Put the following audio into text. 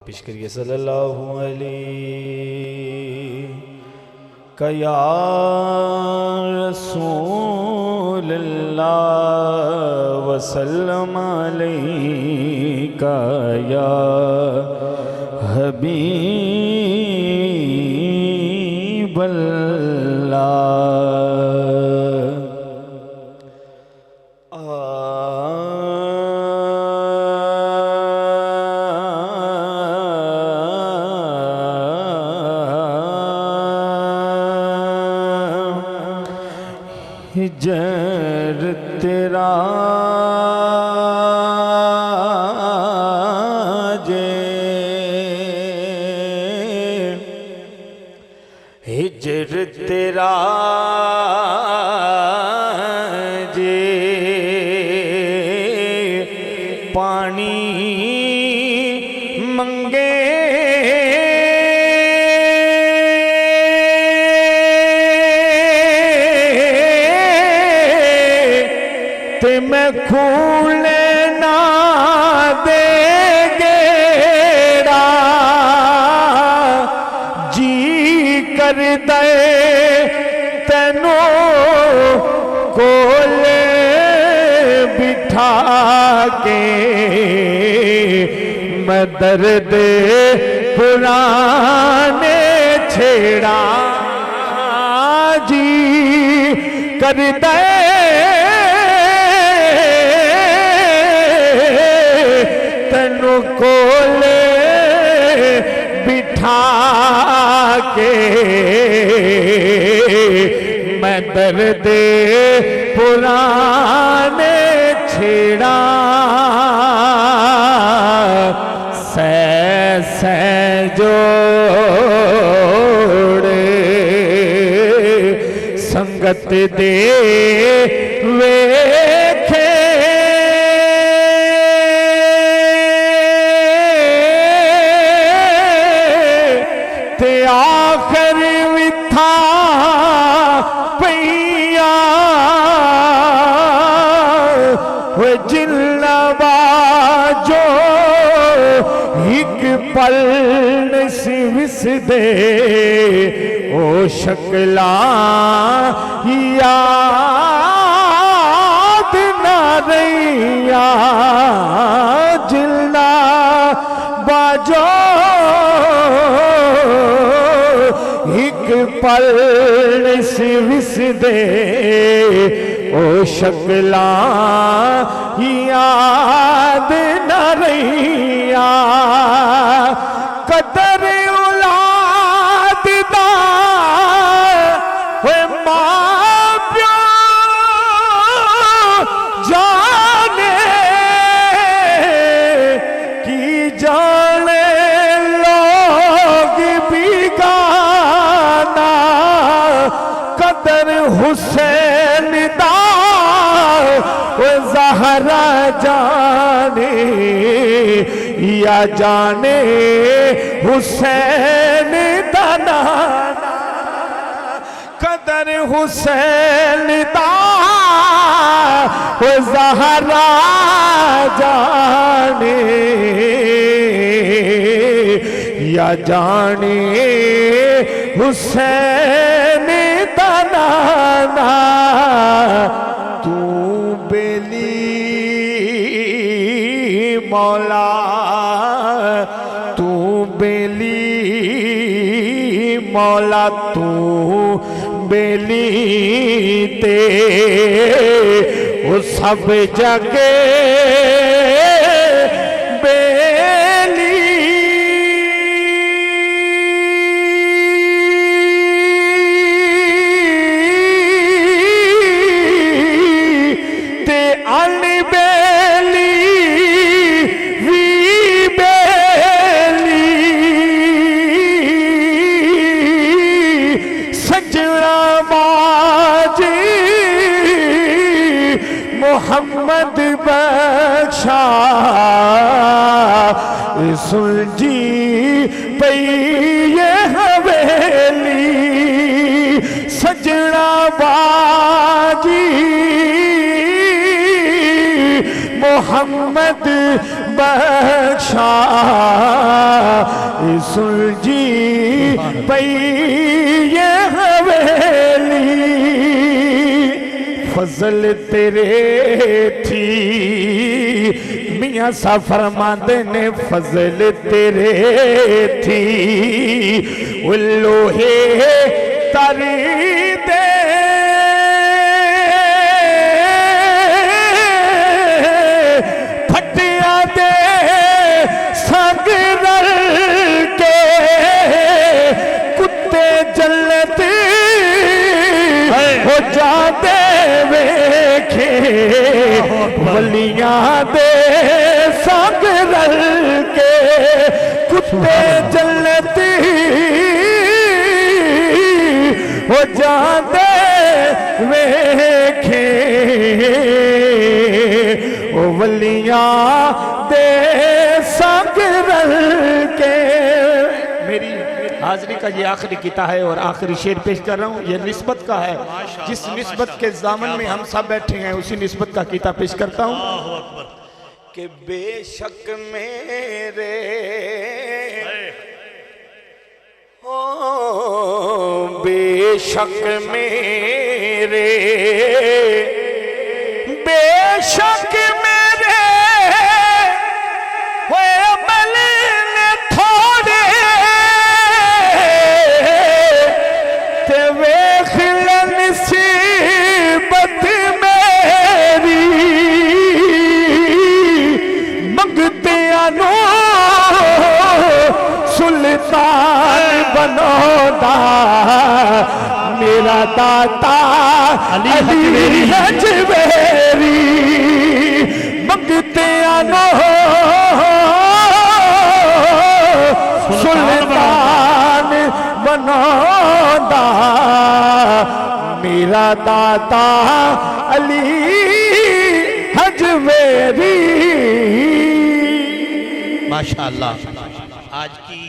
पेश करिए सल्लल्लाहु अलैहि या रसूलल्लाह वसल्लम अलैका या हबीबल्लाह। हिजर तेरा जे, हिजर तेरा जे पानी मंगे ते मैं खूले ना दे गेड़ा जी कर दे तेनू कोले बिठा के मैं दर्द पुराने छेड़ा जी कर दे तेनू कोले बिठा के मैं दर्द पुराने छेड़ा सै जोड़े संगत दे वेखे ते आखिर विथा पैया वो जिल्ला बाजो एक पल सी विस दे ओ शक्ला याद ना रहिया जिल्ला बाजो एक पल सी विस दे ओ शक्ला याद न रहिया कदर औलाद दा होए मां प्यो जाने की जाने लोग बिगाना कदर हुसैन दा वो ज़हरा जाने या जाने हुसैन दा नाना कदर हुसैन दा वो ज़हरा जाने या जाने हुसैन दा नाना। तू बेली मौला तू बेली मौला तू बेली ते वो सब जगे मोहम्मद बख्शा सुलझी पई ये हवेली सजना बाजी मोहम्मद बख्शा सुलझी पई ये हवेली फजल तेरे थी मियाँ सा फरमाते ने फजल तेरे थी वो लोहे तारी दे फटिया दे संग रल के कुत्ते जलते हो जाते वेखे वलियां दे संग रल के कुत्ते जलते हो जाते वेखे ओ वलियां दे संग रल के। मेरी हाजिरी का ये आखिरी गीता है और आखिरी शेर पेश कर रहा हूँ। ये निस्बत का है, जिस निस्बत के दामन में हम सब बैठे हैं उसी निस्बत का गीता पेश करता हूँ कि बेशक मेरे ओ बेशक मेरे बेशक मेरे हुए मलिन थोड़े ते वेख नसीबत मेरी मंगते आनो सुल्तान बनोदा मेरा दाता अली हजवेरी मंगते आनो सुल्तान बनोदा मेरा दाता अली हजवेरी। माशाअल्लाह। आज की